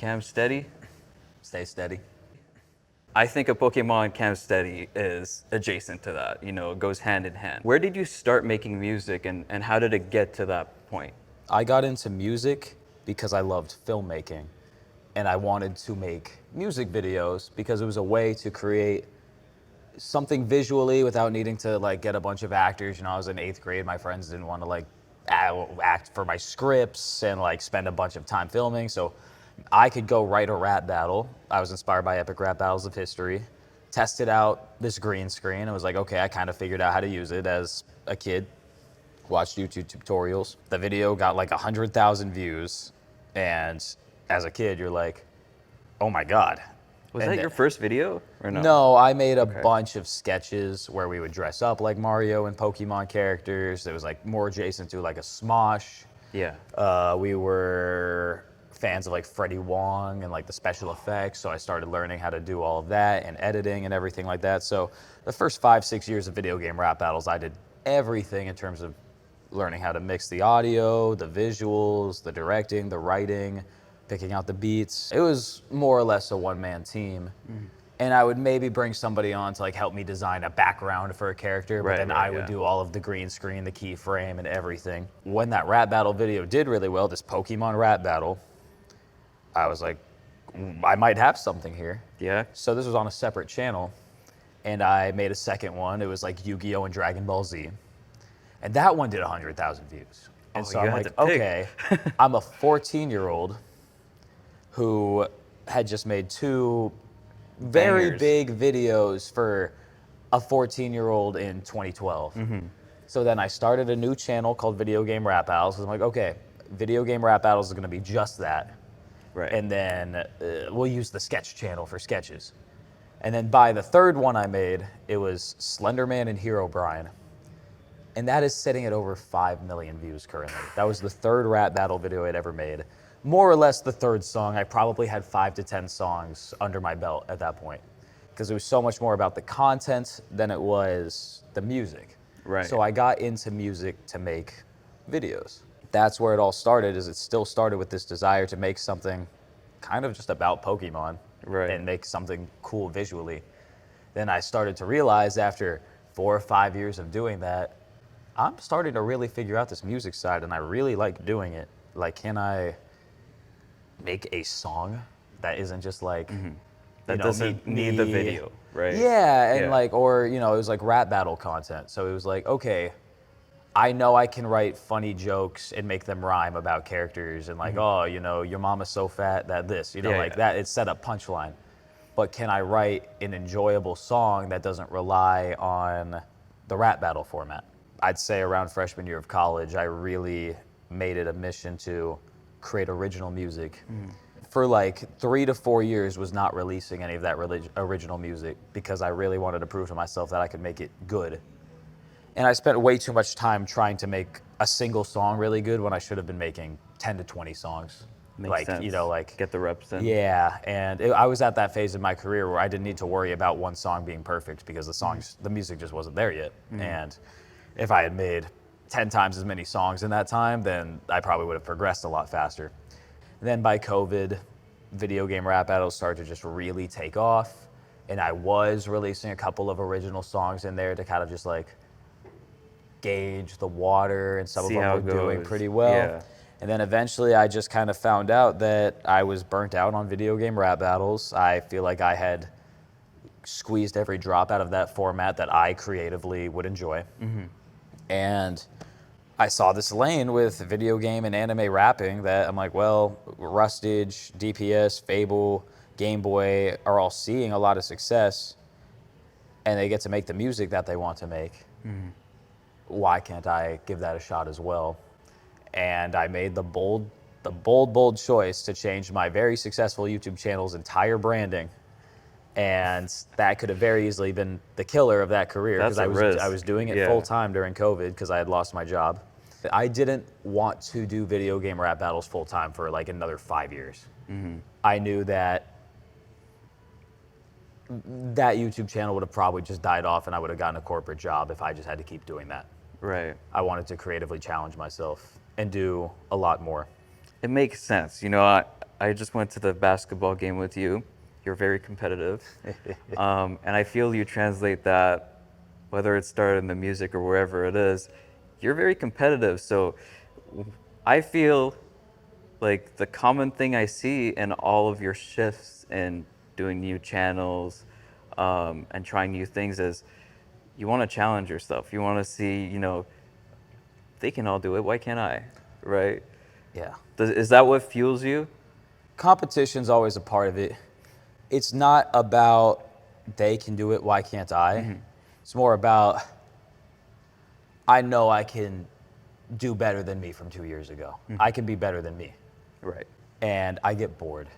Cam steady? Stay steady. I think a Pokemon Cam steady is adjacent to that. You know, it goes hand in hand. Where did you start making music and how did it get to that point? I got into music because I loved filmmaking, and I wanted to make music videos because it was a way to create something visually without needing to like get a bunch of actors. You know, I was in 8th grade. My friends didn't want to like act for my scripts and like spend a bunch of time filming. So I could go write a rap battle. I was inspired by epic rap battles of history. Tested out this green screen. I was like, okay, I kind of figured out how to use it as a kid. Watched YouTube tutorials. The video got like 100,000 views. And as a kid, you're like, oh my God. Was that your first video or no? No, I made a bunch of sketches where we would dress up like Mario and Pokemon characters. It was like more adjacent to like a Smosh. Yeah. We were fans of like Freddie Wong and like the special effects, so I started learning how to do all of that and editing and everything like that. So the first 5-6 years of video game rap battles, I did everything in terms of learning how to mix the audio, the visuals, the directing, the writing, picking out the beats. It was more or less a one-man team. And I would maybe bring somebody on to like help me design a background for a character, but then I would do all of the green screen, the keyframe, and everything. When that rap battle video did really well, this Pokemon rap battle, I was like, I might have something here. Yeah. So this was on a separate channel, and I made a second one. It was like Yu-Gi-Oh! And Dragon Ball Z. And that one did 100,000 views. And so I'm like, okay, I'm a 14-year-old who had just made 2 very big videos for a 14-year-old in 2012. So then I started a new channel called Video Game Rap Battles. I'm like, okay, Video Game Rap Battles is going to be just that. Right. And then we'll use the sketch channel for sketches. And then by the third one I made, it was Slenderman and Hero Brian. And that is sitting at over 5 million views currently. That was the third rap battle video I'd ever made. More or less the third song. I probably had 5 to 10 songs under my belt at that point, because it was so much more about the content than it was the music. Right. So I got into music to make videos. That's where it all started. Is it still started with this desire to make something kind of just about Pokemon, and make something cool visually. Then I started to realize after 4 or 5 years of doing that, I'm starting to really figure out this music side, and I really like doing it. Like, can I make a song that isn't just like, that doesn't need the video, right? Yeah, and like, or, you know, it was like rap battle content. So it was like, okay, I know I can write funny jokes and make them rhyme about characters and like, oh, you know, your mama's so fat that this, you know, that, it's set up punchline. But can I write an enjoyable song that doesn't rely on the rap battle format? I'd say around freshman year of college, I really made it a mission to create original music. For like 3 to 4 years was not releasing any of that original music because I really wanted to prove to myself that I could make it good. And I spent way too much time trying to make a single song really good when I should have been making 10 to 20 songs. Makes sense. You know, like get the reps in. Yeah, and I was at that phase in my career where I didn't need to worry about one song being perfect because the music just wasn't there yet. And if I had made 10 times as many songs in that time, then I probably would have progressed a lot faster. Then by COVID, video game rap battles started to just really take off, and I was releasing a couple of original songs in there to kind of just like gauge the water, and some of them were doing pretty well. And then eventually I just kind of found out that I was burnt out on video game rap battles. I feel like I had squeezed every drop out of that format that I creatively would enjoy. And I saw this lane with video game and anime rapping that I'm like, well, Rustage, DPS, Fable, Game Boy are all seeing a lot of success, and they get to make the music that they want to make. Why can't I give that a shot as well? And I made the bold choice to change my very successful YouTube channel's entire branding. And that could have very easily been the killer of that career, because I was doing it full time during COVID because I had lost my job. I didn't want to do video game rap battles full time for like another 5 years. I knew that YouTube channel would have probably just died off, and I would have gotten a corporate job if I just had to keep doing that. Right. I wanted to creatively challenge myself and do a lot more. It makes sense. You know, I just went to the basketball game with you. You're very competitive. And I feel you translate that, whether it started in the music or wherever it is, you're very competitive. So I feel like the common thing I see in all of your shifts in doing new channels and trying new things is you want to challenge yourself. You want to see, they can all do it. Why can't I? Right? Yeah. Is that what fuels you? Competition's always a part of it. It's not about they can do it, why can't I? It's more about I know I can do better than me from 2 years ago. I can be better than me. Right. And I get bored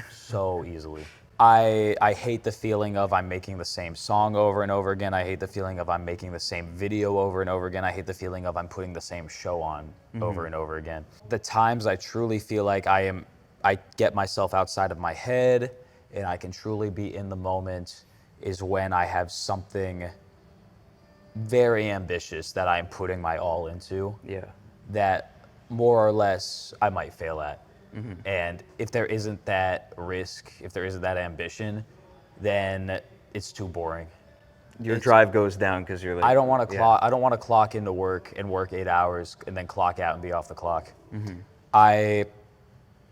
so easily. I hate the feeling of I'm making the same song over and over again. I hate the feeling of I'm making the same video over and over again. I hate the feeling of I'm putting the same show on over and over again. The times I truly feel like I get myself outside of my head and I can truly be in the moment is when I have something very ambitious that I'm putting my all into Yeah. that more or less I might fail at. And if there isn't that risk, if there isn't that ambition, then it's too boring. Your It's- drive goes down because you're like, I don't want to yeah. clock. I don't want to clock into work and work 8 hours and then clock out and be off the clock. I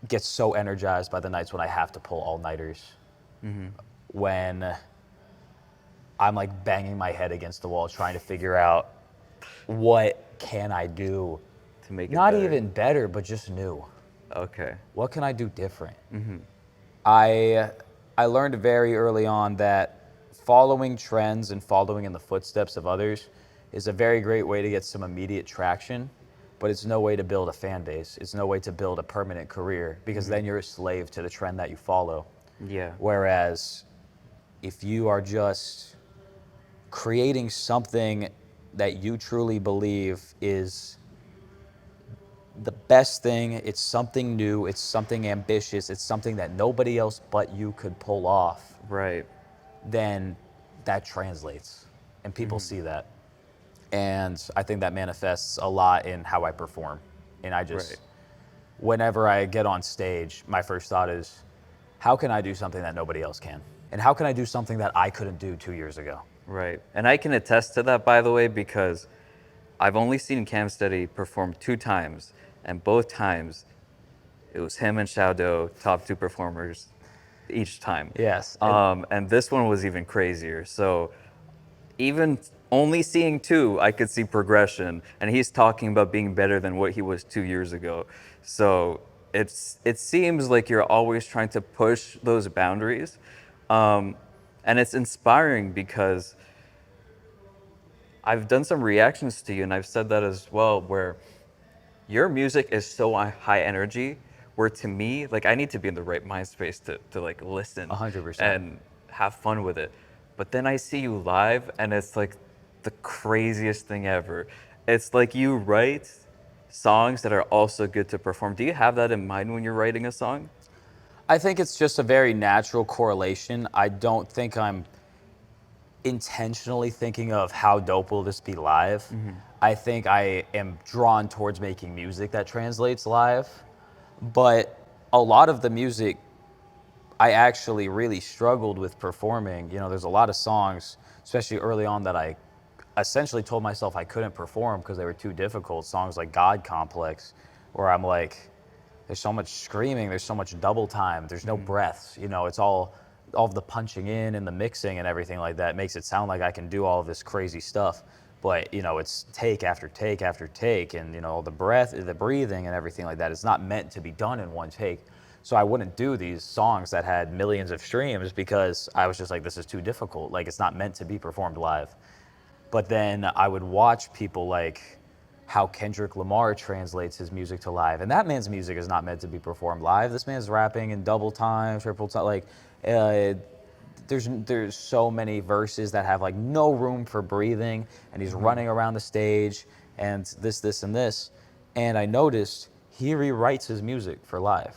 get so energized by the nights when I have to pull all-nighters. When I'm like banging my head against the wall trying to figure out what can I do. To make it Not better. even better, but just new. Okay. What can I do different? I learned very early on that following trends and following in the footsteps of others is a very great way to get some immediate traction, but it's no way to build a fan base. It's no way to build a permanent career because then you're a slave to the trend that you follow. Yeah. Whereas if you are just creating something that you truly believe is the best thing, it's something new, it's something ambitious, it's something that nobody else but you could pull off, Right. then that translates and people see that. And I think that manifests a lot in how I perform. And I just, Right. whenever I get on stage, my first thought is, how can I do something that nobody else can? And how can I do something that I couldn't do 2 years ago? Right. And I can attest to that, by the way, because I've only seen Cam Steady perform 2 times, and both times it was him and Xiaodo, top 2 performers each time. Yes. And this one was even crazier. So even only seeing 2, I could see progression, and he's talking about being better than what he was 2 years ago. So it seems like you're always trying to push those boundaries, and it's inspiring because I've done some reactions to you, and I've said that as well, where your music is so high energy, where to me, like I need to be in the right mind space to like listen 100%. and have fun with it. But then I see you live and it's like the craziest thing ever. It's like you write songs that are also good to perform. Do you have that in mind when you're writing a song? I think it's just a very natural correlation. I don't think I'm intentionally thinking of how dope will this be live. I think I am drawn towards making music that translates live. But a lot of the music I actually really struggled with performing. You know, there's a lot of songs, especially early on, that I essentially told myself I couldn't perform because they were too difficult. Songs like God Complex, where I'm like, there's so much screaming, there's so much double time, there's no breaths. You know, it's all of the punching in and the mixing and everything like that makes it sound like I can do all of this crazy stuff. But, you know, it's take after take after take, and, you know, the breathing and everything like that is not meant to be done in one take. So I wouldn't do these songs that had millions of streams because I was just like, this is too difficult. Like, it's not meant to be performed live. But then I would watch people like how Kendrick Lamar translates his music to live. And that man's music is not meant to be performed live. This man's rapping in double time, triple time. Like, there's so many verses that have like no room for breathing, and he's running around the stage and this, and this. And I noticed he rewrites his music for live.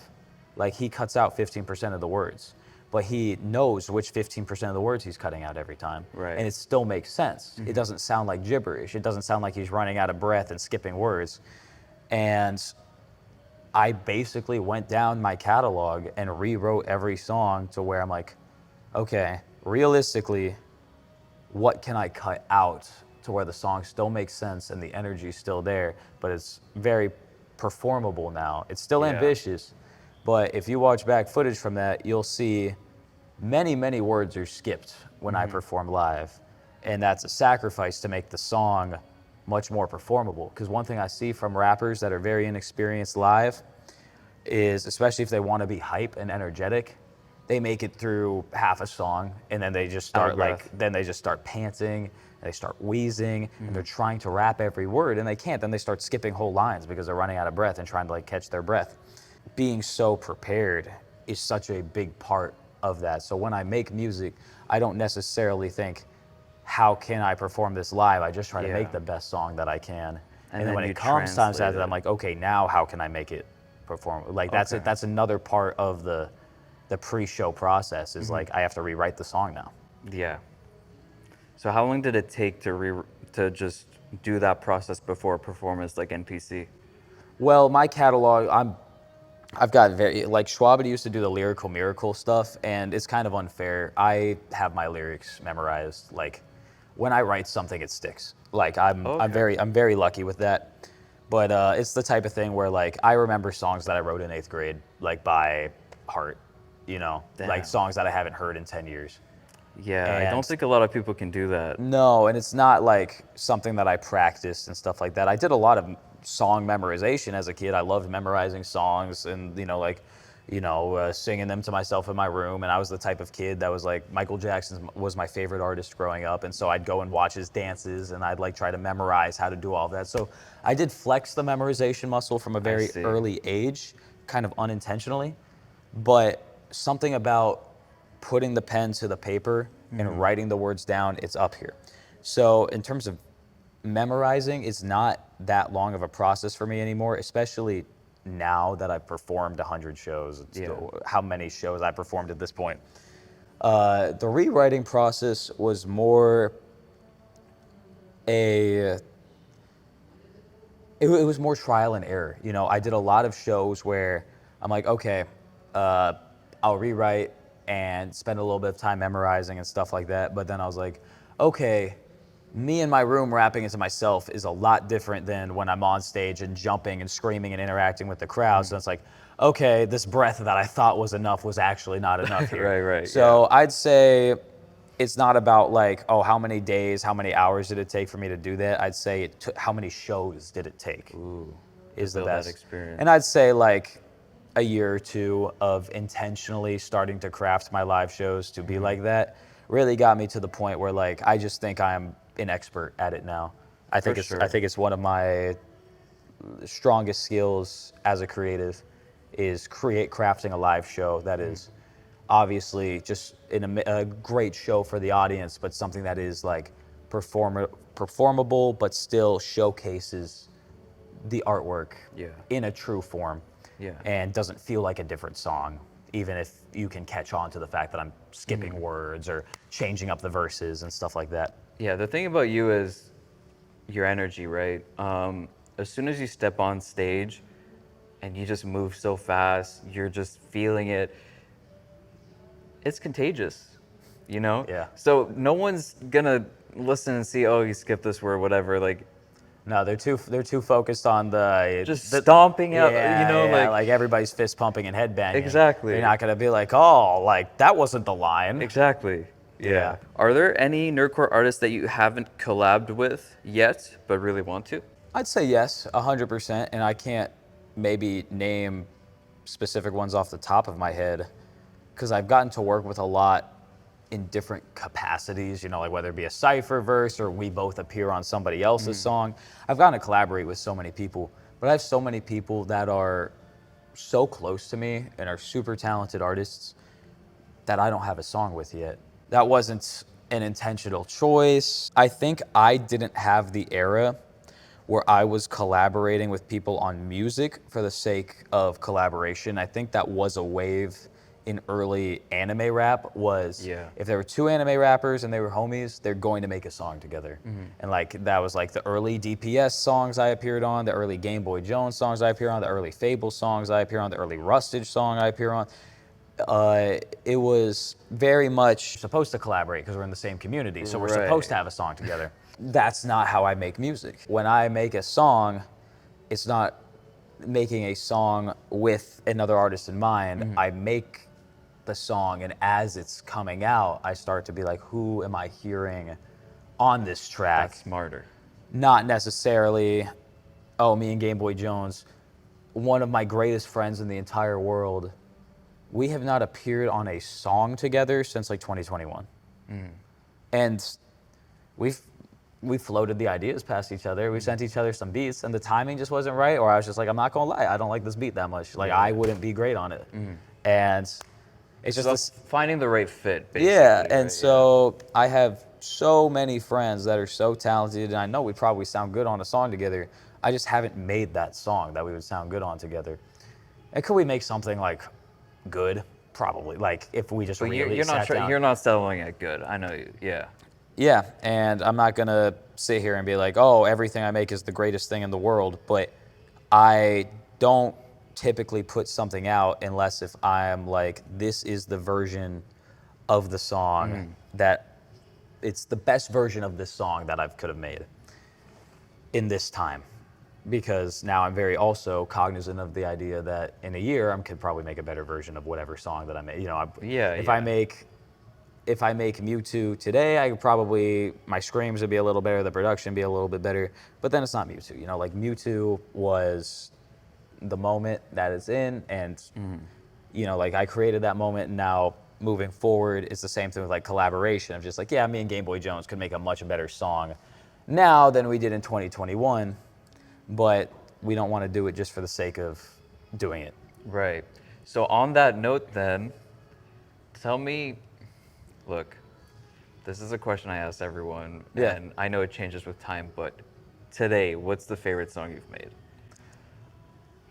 Like, he cuts out 15% of the words, but he knows which 15% of the words he's cutting out every time. Right. And it still makes sense. It doesn't sound like gibberish. It doesn't sound like he's running out of breath and skipping words. And I basically went down my catalog and rewrote every song to where I'm like, okay, realistically, what can I cut out to where the song still makes sense and the energy's still there, but it's very performable now. It's still Yeah. ambitious, but if you watch back footage from that, you'll see many words are skipped when I perform live. And that's a sacrifice to make the song much more performable. Because one thing I see from rappers that are very inexperienced live is, especially if they want to be hype and energetic, they make it through half a song and then they just start panting and they start wheezing and they're trying to rap every word and they can't. Then they start skipping whole lines because they're running out of breath and trying to like catch their breath. Being so prepared is such a big part of that. So when I make music, I don't necessarily think, how can I perform this live? I just try to make the best song that I can. And then when it comes times after that, I'm like, okay, now how can I make it perform? Like that's it. That's another part of the pre-show process is like I have to rewrite the song now. Yeah. So how long did it take to just do that process before a performance like NPC? Well, my catalog, I've got very, like Schwab used to do the lyrical miracle stuff, and it's kind of unfair. I have my lyrics memorized. Like when I write something, it sticks. Like I'm very lucky with that. But it's the type of thing where like I remember songs that I wrote in 8th grade, like by heart, you know, like songs that I haven't heard in 10 years. Yeah, And I don't think a lot of people can do that. no, and it's not like something that I practiced and stuff like that. I did a lot of song memorization as a kid. I loved memorizing songs and, singing them to myself in my room. And I was the type of kid that was like, Michael Jackson was my favorite artist growing up. And so I'd go and watch his dances and I'd like try to memorize how to do all of that. So I did flex the memorization muscle from a very early age, kind of unintentionally. But something about putting the pen to the paper and writing the words down, it's up here. So in terms of memorizing, it's not that long of a process for me anymore, especially now that I've performed 100 shows. How many shows I performed at this point. The rewriting process was more it was more trial and error. You know, I did a lot of shows where I'm like, okay, I'll rewrite and spend a little bit of time memorizing and stuff like that. But then I was like, okay, me in my room rapping into myself is a lot different than when I'm on stage and jumping and screaming and interacting with the crowd. So it's like, okay, this breath that I thought was enough was actually not enough here. Right. So I'd say it's not about like, oh, how many days, how many hours did it take for me to do that? I'd say how many shows did it take is the best. That experience. And I'd say like a year or two of intentionally starting to craft my live shows to be like that really got me to the point where like I just think I'm an expert at it now. I think it's one of my strongest skills as a creative is crafting a live show that is obviously just a great show for the audience, but something that is like performable but still showcases the artwork in a true form. And doesn't feel like a different song, even if you can catch on to the fact that I'm skipping words or changing up the verses and stuff like that. Yeah, the thing about you is your energy, right? As soon as you step on stage and you just move so fast, you're just feeling it. It's contagious, you know? Yeah. So no one's gonna listen and see, oh, you skipped this word, whatever. Like, no, they're too focused on the stomping out, like everybody's fist pumping and headbanging. Exactly. They're not gonna be like, oh, like that wasn't the line. Exactly. Yeah. Are there any nerdcore artists that you haven't collabed with yet, but really want to? I'd say yes, 100%, and I can't maybe name specific ones off the top of my head because I've gotten to work with a lot in different capacities, you know, like whether it be a cypher verse or we both appear on somebody else's song. I've gotten to collaborate with so many people, but I have so many people that are so close to me and are super talented artists that I don't have a song with yet. That wasn't an intentional choice. I think I didn't have the era where I was collaborating with people on music for the sake of collaboration. I think that was a wave in early anime rap was Yeah. if there were two anime rappers and they were homies, they're going to make a song together. And like that was like the early DPS songs I appeared on, the early Game Boy Jones songs I appeared on, the early Fable songs I appeared on, the early Rustage song I appear on. It was very much supposed to collaborate because we're in the same community, so we're supposed to Right. have a song together. That's not how I make music. When I make a song, it's not making a song with another artist in mind. I make the song, and as it's coming out, I start to be like, who am I hearing on this track? That's smarter. Not necessarily, oh, me and Game Boy Jones, one of my greatest friends in the entire world, we have not appeared on a song together since like 2021. And we floated the ideas past each other. We sent each other some beats, and the timing just wasn't right. Or I was just like, I'm not gonna lie, I don't like this beat that much. Like I wouldn't be great on it. And it's just So this. finding the right fit, basically. Yeah, and right? so I have so many friends that are so talented, and I know we probably sound good on a song together. I just haven't made that song that we would sound good on together. And could we make something like good? Probably. Like if we just But really you're not sat down. you're not selling it good. I know you. Yeah. Yeah, and I'm not gonna sit here and be like, oh, everything I make is the greatest thing in the world, but I don't typically put something out unless if I'm like, this is the version of the song that it's the best version of this song that I could have made in this time. Because now I'm very also cognizant of the idea that in a year I could probably make a better version of whatever song that I made. You know, if I make Mewtwo today, I could probably, my screams would be a little better, the production be a little bit better, but then it's not Mewtwo. You know, like Mewtwo was the moment that it's in, and you know, like I created that moment, and now moving forward, it's the same thing with like collaboration of just like, yeah, me and Game Boy Jones could make a much better song now than we did in 2021, but we don't want to do it just for the sake of doing it. Right. So on that note, then, tell me. Look, this is a question I asked everyone, Yeah. and I know it changes with time, but today, what's the favorite song you've made?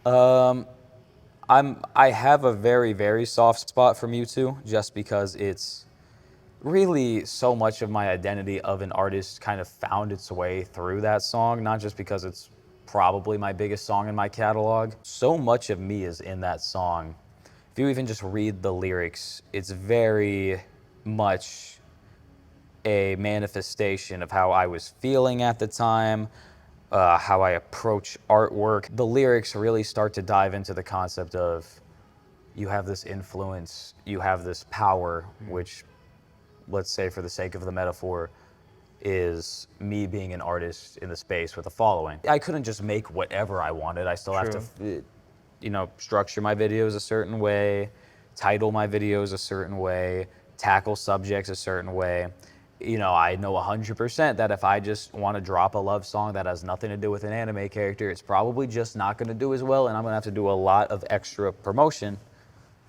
I have a very, very soft spot for Mewtwo just because it's really so much of my identity of an artist kind of found its way through that song, not just because it's probably my biggest song in my catalog. So much of me is in that song. If you even just read the lyrics, it's very much a manifestation of how I was feeling at the time, how I approach artwork. The lyrics really start to dive into the concept of you have this influence, you have this power, which, let's say for the sake of the metaphor, is me being an artist in the space with a following. I couldn't just make whatever I wanted. I still have to, you know, structure my videos a certain way, title my videos a certain way, tackle subjects a certain way. You know, I know 100% that if I just want to drop a love song that has nothing to do with an anime character, it's probably just not going to do as well, and I'm going to have to do a lot of extra promotion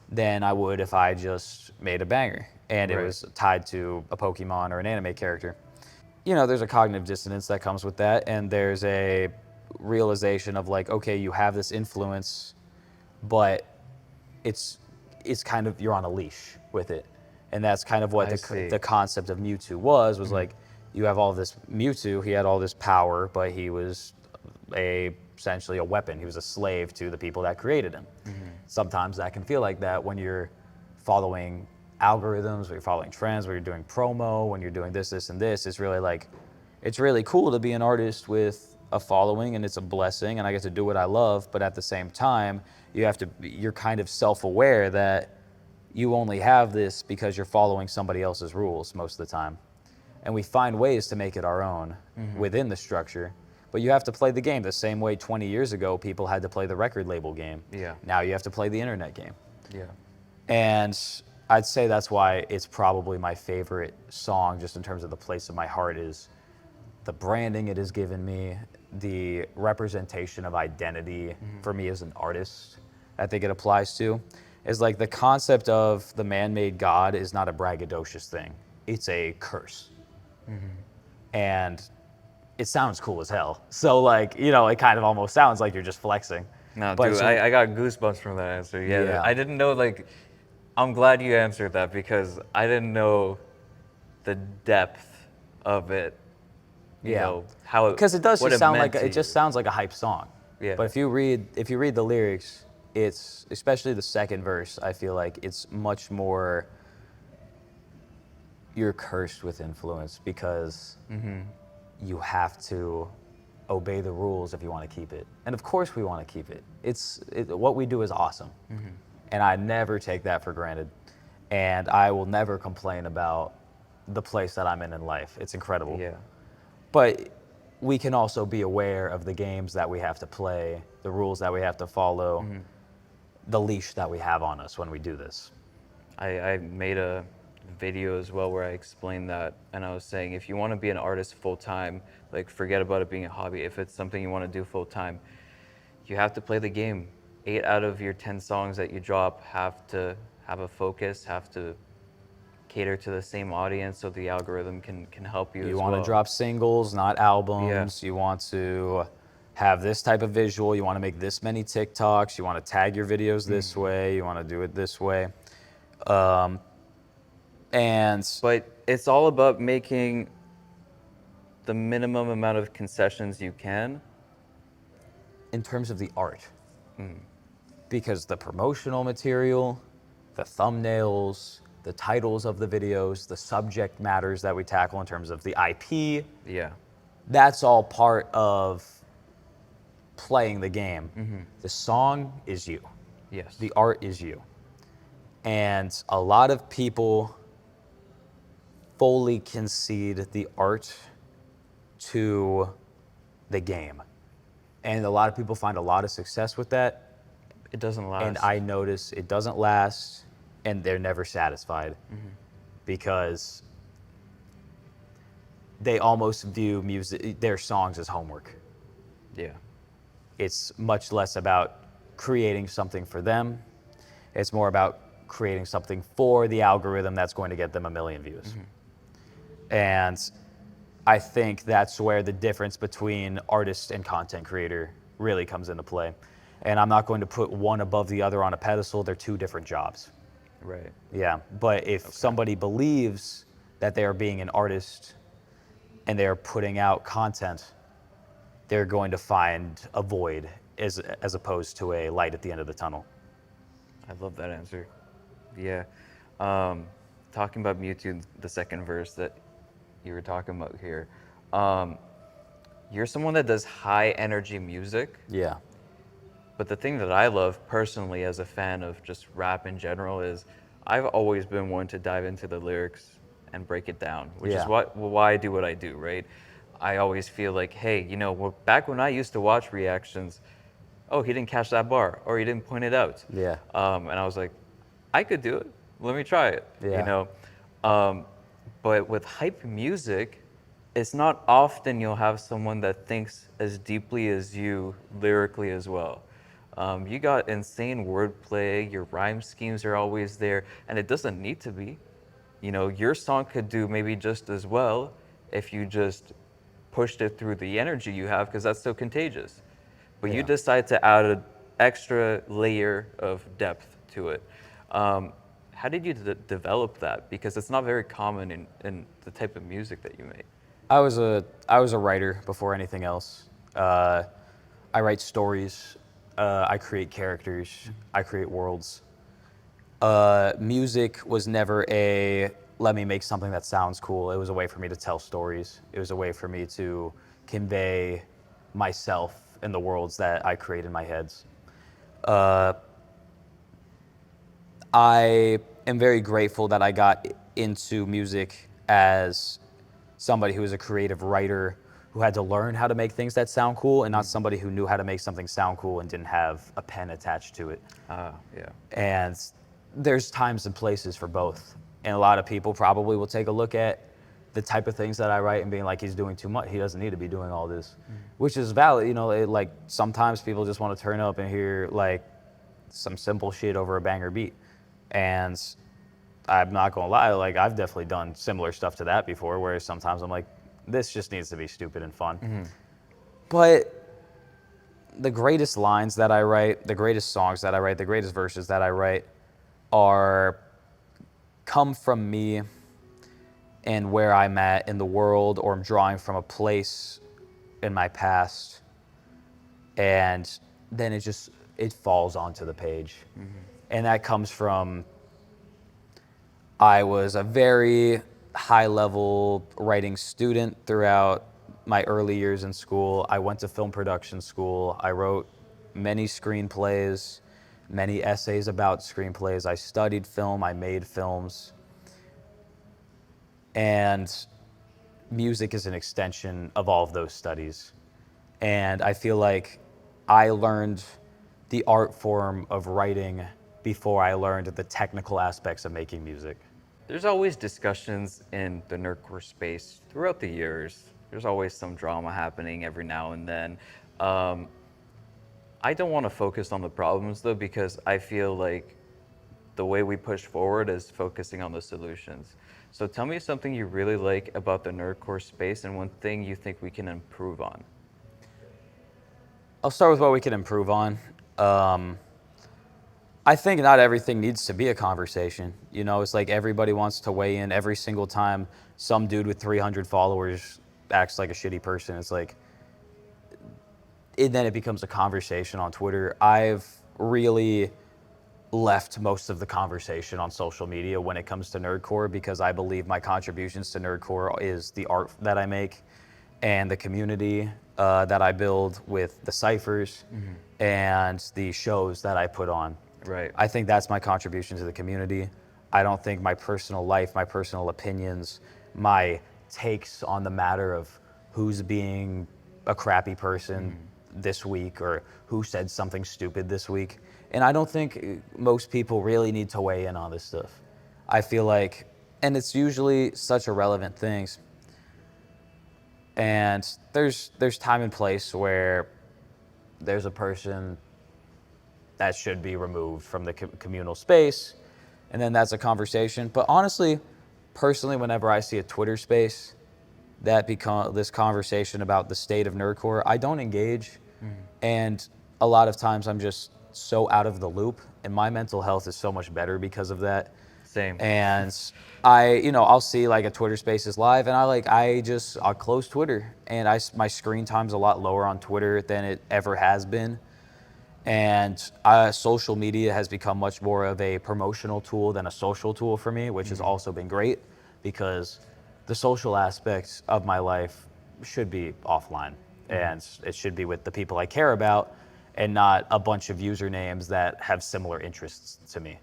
than I would if I just made a banger and it was tied to a Pokemon or an anime character. You know, there's a cognitive dissonance that comes with that, and there's a realization of like, okay, you have this influence, but it's kind of, you're on a leash with it. And that's kind of what the concept of Mewtwo was like, you have all this Mewtwo, he had all this power, but he was essentially a weapon. He was a slave to the people that created him. Sometimes that can feel like that when you're following algorithms, when you're following trends, when you're doing promo, when you're doing this, and this. It's really like, it's really cool to be an artist with a following, and it's a blessing, and I get to do what I love, but at the same time, you're kind of self-aware that you only have this because you're following somebody else's rules most of the time. And we find ways to make it our own within the structure. But you have to play the game the same way 20 years ago people had to play the record label game. Yeah. Now you have to play the internet game. Yeah. And I'd say that's why it's probably my favorite song, just in terms of the place of my heart, is the branding it has given me, the representation of identity for me as an artist, I think it applies to, is like the concept of the man-made God is not a braggadocious thing. It's a curse. And it sounds cool as hell. So like, you know, it kind of almost sounds like you're just flexing. No, But dude, so- I got goosebumps from that answer. Yeah, Yeah. I didn't know, like, I'm glad you answered that because I didn't know the depth of it. You Yeah, know how because it does what just it sound like meant to it just you. sounds like a hype song. Yeah. But if you read the lyrics, it's especially the second verse. I feel like it's much more you're cursed with influence because you have to obey the rules if you want to keep it. And of course we want to keep it. What we do is awesome. And I never take that for granted. And I will never complain about the place that I'm in life. It's incredible. Yeah. But we can also be aware of the games that we have to play, the rules that we have to follow, the leash that we have on us when we do this. I made a video as well where I explained that, and I was saying if you want to be an artist full time, like forget about it being a hobby. If it's something you want to do full time, you have to play the game. 8 out of your 10 songs that you drop have to have a focus, have to cater to the same audience so the algorithm can help you You as want to well. drop singles, not albums. You want to have this type of visual. You want to make this many TikToks. You want to tag your videos this way. You want to do it this way. And But it's all about making the minimum amount of concessions you can. in terms of the art, because the promotional material, the thumbnails, the titles of the videos, the subject matters that we tackle in terms of the IP, Yeah. that's all part of playing the game. The song is you. Yes. The art is you. And a lot of people fully concede the art to the game. And a lot of people find a lot of success with that. It doesn't last. And I notice it doesn't last and they're never satisfied because they almost view music, their songs as homework. Yeah. It's much less about creating something for them. It's more about creating something for the algorithm that's going to get them 1 million views. And I think that's where the difference between artist and content creator really comes into play. And I'm not going to put one above the other on a pedestal. They're two different jobs. Right. Yeah. But if somebody believes that they are being an artist and they are putting out content, they're going to find a void as opposed to a light at the end of the tunnel. I love that answer. Yeah. Talking about Mewtwo, the second verse that you were talking about here. You're someone that does high energy music, Yeah. but the thing that I love personally as a fan of just rap in general is I've always been one to dive into the lyrics and break it down, which is Yeah. why I do what I do, right? I always feel like, hey, back when I used to watch reactions, oh, he didn't catch that bar, or he didn't point it out. Yeah. And I was like, I could do it. Let me try it. Yeah. But with hype music, it's not often you'll have someone that thinks as deeply as you lyrically as well. You got insane wordplay, your rhyme schemes are always there, and it doesn't need to be. Your song could do maybe just as well if you just pushed it through the energy you have, because that's so contagious. But you Yeah. decide to add an extra layer of depth to it. How did you develop that? Because it's not very common in the type of music that you make. I was a writer before anything else. I write stories. I create characters. I create worlds. Music was never a let me make something that sounds cool. It was a way for me to tell stories. It was a way for me to convey myself and the worlds that I create in my heads. I am very grateful that I got into music as somebody who is a creative writer who had to learn how to make things that sound cool and not somebody who knew how to make something sound cool and didn't have a pen attached to it. Yeah. And there's times and places for both. And a lot of people probably will take a look at the type of things that I write and being like, he's doing too much. He doesn't need to be doing all this, which is valid. Like sometimes people just want to turn up and hear like some simple shit over a banger beat. And I'm not gonna lie, like I've definitely done similar stuff to that before, where sometimes I'm like, this just needs to be stupid and fun. But the greatest lines that I write, the greatest songs that I write, the greatest verses that I write are come from me and where I'm at in the world, or I'm drawing from a place in my past, and then it falls onto the page. And that comes from, I was a very high level writing student throughout my early years in school. I went to film production school. I wrote many screenplays, many essays about screenplays. I studied film, I made films. And music is an extension of all of those studies. And I feel like I learned the art form of writing before I learned the technical aspects of making music. There's always discussions in the nerdcore space throughout the years. There's always some drama happening every now and then. I don't want to focus on the problems though, because I feel like the way we push forward is focusing on the solutions. So tell me something you really like about the nerdcore space and one thing you think we can improve on. I'll start with what we can improve on. I think not everything needs to be a conversation. You know, it's like everybody wants to weigh in every single time some dude with 300 followers acts like a shitty person. It's like, then it becomes a conversation on Twitter. I've really left most of the conversation on social media when it comes to Nerdcore, because I believe my contributions to Nerdcore is the art that I make and the community that I build with the ciphers and the shows that I put on. Right. I think that's my contribution to the community. I don't think my personal life, my personal opinions, my takes on the matter of who's being a crappy person this week or who said something stupid this week. And I don't think most people really need to weigh in on this stuff. I feel like, and it's usually such irrelevant things. And there's time and place where there's a person that should be removed from the communal space, and then that's a conversation. But honestly, personally, whenever I see a Twitter space that become this conversation about the state of Nerdcore, I don't engage. And a lot of times I'm just so out of the loop, and my mental health is so much better because of that. Same. And I'll see like a Twitter Spaces live, and I'll close Twitter, and my screen time's a lot lower on Twitter than it ever has been. And social media has become much more of a promotional tool than a social tool for me, which has also been great, because the social aspects of my life should be offline, and it should be with the people I care about and not a bunch of usernames that have similar interests to me.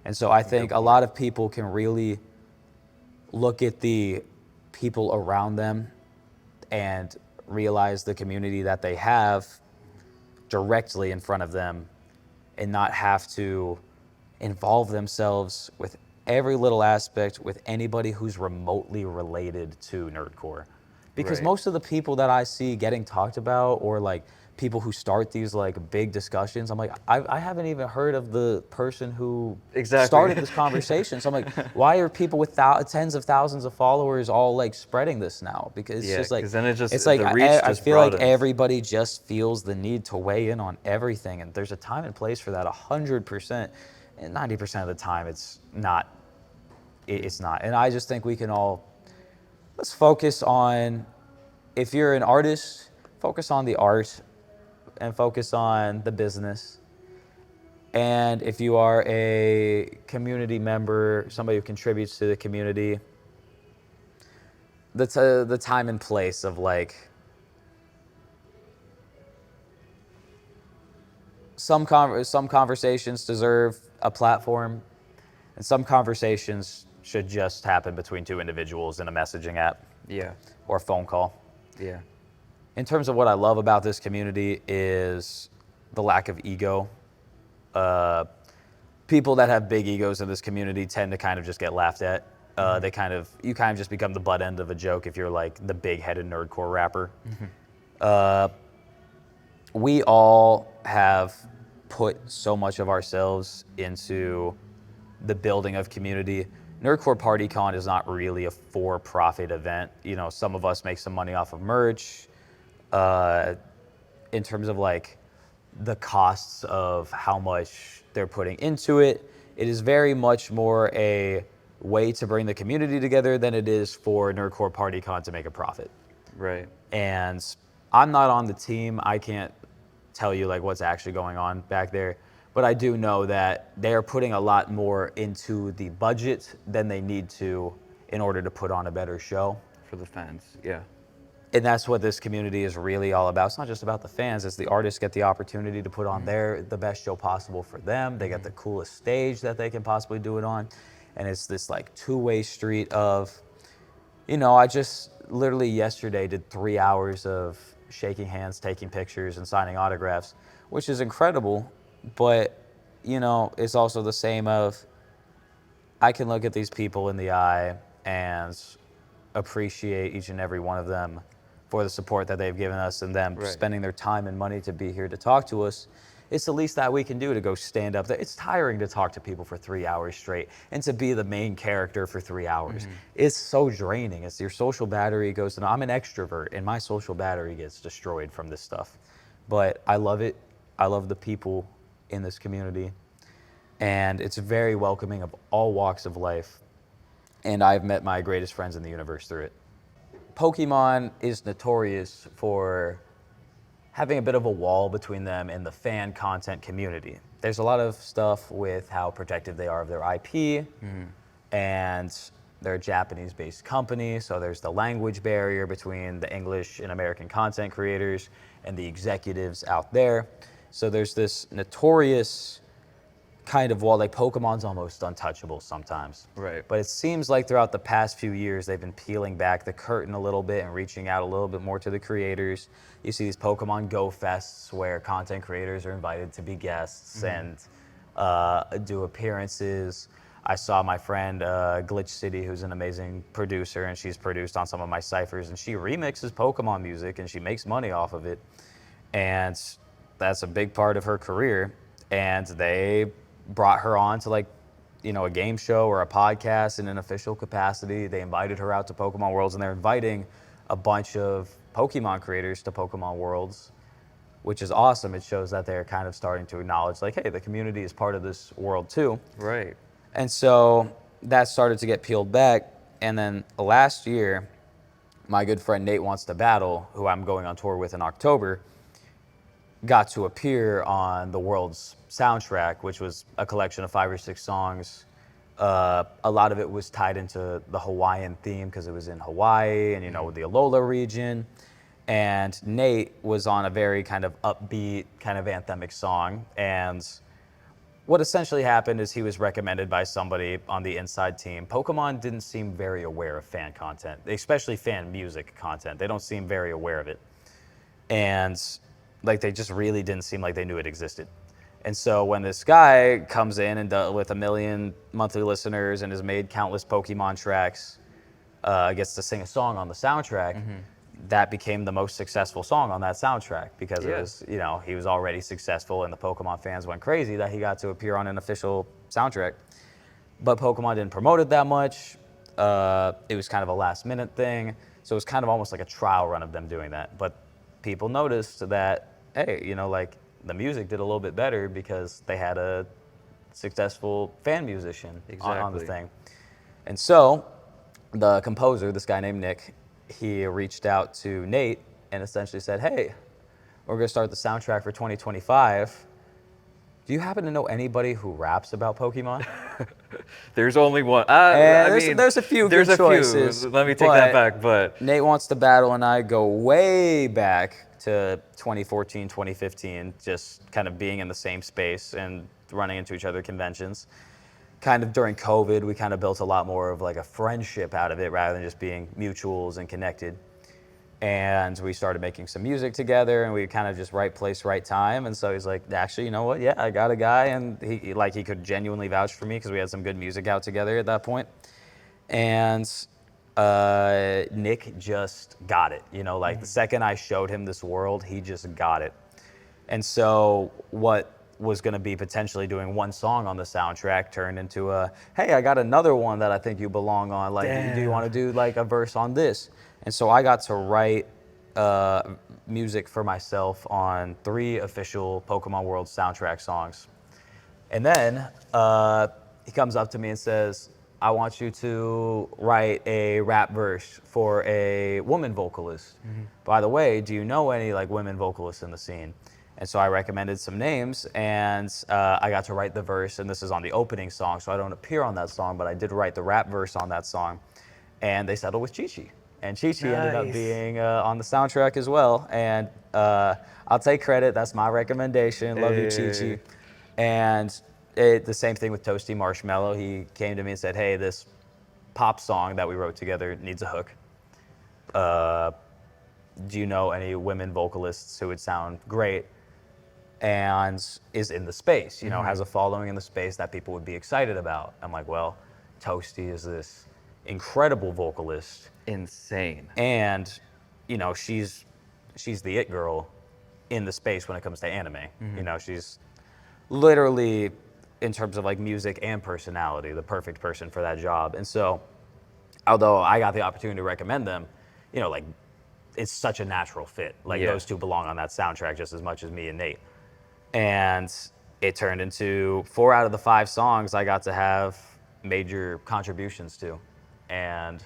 And so I think a lot of people can really look at the people around them and realize the community that they have directly in front of them, and not have to involve themselves with every little aspect with anybody who's remotely related to Nerdcore. Because Right. most of the people that I see getting talked about, or like people who start these like big discussions, I'm like, I haven't even heard of the person who Exactly. started this conversation. So I'm like, why are people with tens of thousands of followers all like spreading this now? Because it's Yeah, just like, 'cause then it's like the reach I just feel like broadens. everybody just feels the need to weigh in on everything, and there's a time and place for that 100%, and 90% of the time it's not. It's not. And I just think we can all, let's focus on, if you're an artist, focus on the art and focus on the business. And if you are a community member, somebody who contributes to the community, the time and place of like, some conversations deserve a platform, and some conversations should just happen between two individuals in a messaging app Yeah. or a phone call. Yeah. In terms of what I love about this community is the lack of ego. People that have big egos in this community tend to kind of just get laughed at. You kind of just become the butt end of a joke if you're like the big-headed nerdcore rapper. We all have put so much of ourselves into the building of community. Nerdcore PartyCon is not really a for-profit event. You know, some of us make some money off of merch. In terms of like the costs of how much they're putting into it, it is very much more a way to bring the community together than it is for Nerdcore PartyCon to make a profit. Right. And I'm not on the team. I can't tell you like what's actually going on back there. But I do know that they are putting a lot more into the budget than they need to in order to put on a better show. For the fans, yeah. And that's what this community is really all about. It's not just about the fans. It's the artists get the opportunity to put on the best show possible for them. They get the coolest stage that they can possibly do it on. And it's this like two-way street of, I just literally yesterday did 3 hours of shaking hands, taking pictures, and signing autographs, which is incredible. But, it's also the same of, I can look at these people in the eye and appreciate each and every one of them for the support that they've given us and them Right. spending their time and money to be here to talk to us. It's the least that we can do to go stand up there. It's tiring to talk to people for 3 hours straight and to be the main character for 3 hours. It's so draining. It's your social battery goes down. I'm an extrovert and my social battery gets destroyed from this stuff. But I love it. I love the people in this community. And it's very welcoming of all walks of life. And I've met my greatest friends in the universe through it. Pokemon is notorious for having a bit of a wall between them and the fan content community. There's a lot of stuff with how protective they are of their IP, and they're a Japanese-based company, so there's the language barrier between the English and American content creators and the executives out there. So there's this notorious kind of wall, like Pokemon's almost untouchable sometimes. Right. But it seems like throughout the past few years, they've been peeling back the curtain a little bit and reaching out a little bit more to the creators. You see these Pokemon Go Fests where content creators are invited to be guests and do appearances. I saw my friend Glitch City, who's an amazing producer, and she's produced on some of my ciphers, and she remixes Pokemon music and she makes money off of it. And that's a big part of her career. And they brought her on to a game show or a podcast in an official capacity. They invited her out to Pokemon Worlds, and they're inviting a bunch of Pokemon creators to Pokemon Worlds, which is awesome. It shows that they're kind of starting to acknowledge hey, the community is part of this world too. Right. And so that started to get peeled back. And then last year, my good friend Nate Wants to Battle, who I'm going on tour with in October, got to appear on the World's soundtrack, which was a collection of 5 or 6 songs. A lot of it was tied into the Hawaiian theme because it was in Hawaii and, the Alola region. And Nate was on a very kind of upbeat, kind of anthemic song. And what essentially happened is he was recommended by somebody on the inside team. Pokemon didn't seem very aware of fan content, especially fan music content. They don't seem very aware of it. And they just really didn't seem like they knew it existed. And so when this guy comes in and with 1 million monthly listeners and has made countless Pokemon tracks, gets to sing a song on the soundtrack, that became the most successful song on that soundtrack because it was, he was already successful and the Pokemon fans went crazy that he got to appear on an official soundtrack. But Pokemon didn't promote it that much. It was kind of a last minute thing. So it was kind of almost like a trial run of them doing that. But people noticed that, hey, the music did a little bit better because they had a successful fan musician on the thing. And so the composer, this guy named Nick, he reached out to Nate and essentially said, hey, we're going to start the soundtrack for 2025. Do you happen to know anybody who raps about Pokemon? There's only one. There's a few good choices. Let me take that back. But Nate Wants to Battle and I go way back to 2014, 2015, just kind of being in the same space and running into each other at conventions. Kind of during COVID, we kind of built a lot more of a friendship out of it rather than just being mutuals and connected. And we started making some music together, and we kind of just right place, right time. And so he's like, actually, you know what? Yeah, I got a guy, and he could genuinely vouch for me because we had some good music out together at that point. And Nick just got it. The second I showed him this world, he just got it. And so what was going to be potentially doing one song on the soundtrack turned into hey, I got another one that I think you belong on. Do you want to do a verse on this? And so I got to write music for myself on 3 official Pokemon World soundtrack songs. And then he comes up to me and says, I want you to write a rap verse for a woman vocalist. By the way, do you know any like women vocalists in the scene? And so I recommended some names, and I got to write the verse, and this is on the opening song, so I don't appear on that song, but I did write the rap verse on that song, and they settled with Chi-Chi. And Chi-Chi ended up Nice. being on the soundtrack as well, and I'll take credit, that's my recommendation, love you, Chi-Chi. Hey. And the same thing with Toasty Marshmallow, he came to me and said, hey, this pop song that we wrote together needs a hook. Do you know any women vocalists who would sound great? And is in the space, you know, has a following in the space that people would be excited about. I'm like, well, Toasty is this incredible vocalist, Insane. and you know, she's the it girl in the space when it comes to anime. You know, she's literally, in terms of like music and personality, the perfect person for that job. And so, although I got the opportunity to recommend them, you know, like it's such a natural fit. Like Yeah. those two belong on that soundtrack just as much as me and Nate. And it turned into 4 out of the 5 songs I got to have major contributions to. And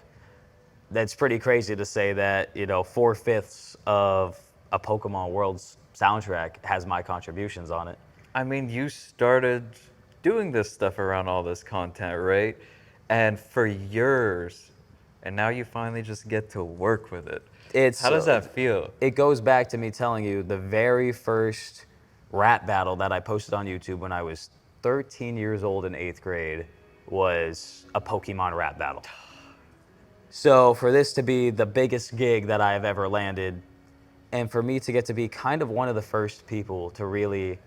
that's pretty crazy to say that, you know, 4/5 of a Pokemon World's soundtrack has my contributions on it. I mean, you started doing this stuff around all this content, right? And for years, and now you finally just get to work with it. It's How does that feel? It goes back to me telling you the very first rap battle that I posted on YouTube when I was 13 years old in 8th grade was a Pokemon rap battle. So for this to be the biggest gig that I have ever landed, and for me to get to be kind of one of the first people to really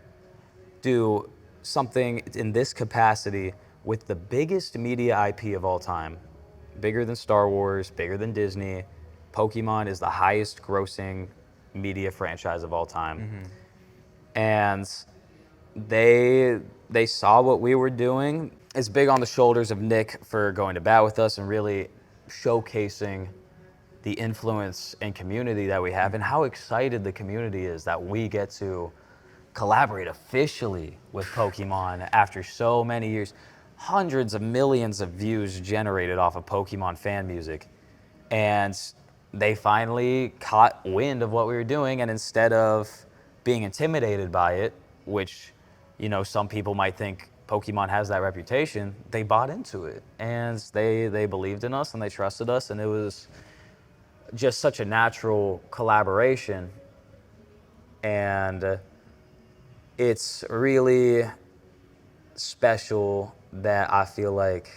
do something in this capacity with the biggest media IP of all time, bigger than Star Wars, bigger than Disney, Pokemon is the highest grossing media franchise of all time. And they saw what we were doing. It's big on the shoulders of Nick for going to bat with us and really showcasing the influence and community that we have and how excited the community is that we get to collaborate officially with Pokemon after so many years. Hundreds of millions of views generated off of Pokemon fan music. And they finally caught wind of what we were doing, and instead of being intimidated by it, which, you know, some people might think Pokemon has that reputation, they bought into it. And they believed in us and they trusted us, and it was just such a natural collaboration. And it's really special that I feel like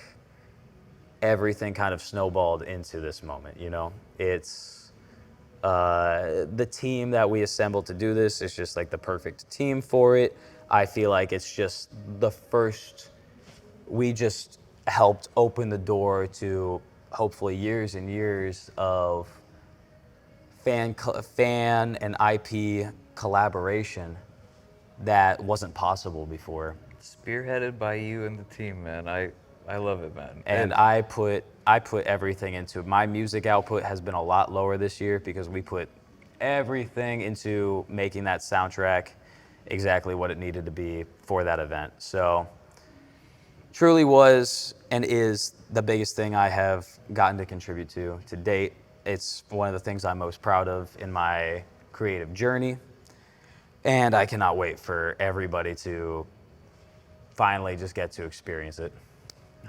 everything kind of snowballed into this moment, you know? It's the team that we assembled to do this is just like the perfect team for it. I feel like it's just the first, we just helped open the door to hopefully years and years of fan and IP collaboration that wasn't possible before. Spearheaded by you and the team, man. I love it, man. And I put everything into it. My music output has been a lot lower this year because we put everything into making that soundtrack exactly what it needed to be for that event. So truly was and is the biggest thing I have gotten to contribute to date. It's one of the things I'm most proud of in my creative journey. And I cannot wait for everybody to finally just get to experience it.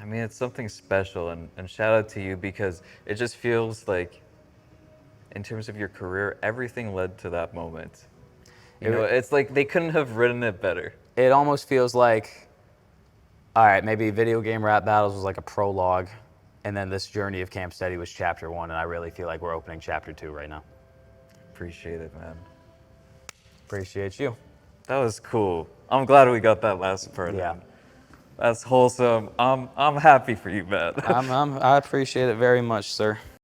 I mean, it's something special, and shout out to you because it just feels like, in terms of your career, everything led to that moment. You know, it's like they couldn't have written it better. It almost feels like, all right, maybe video game rap battles was like a prologue, and then this journey of Camp Steady was chapter 1, and I really feel like we're opening chapter 2 right now. Appreciate it, man. Appreciate you. That was cool. I'm glad we got that last part Yeah. in. That's wholesome. I'm happy for you, man. I appreciate it very much, sir.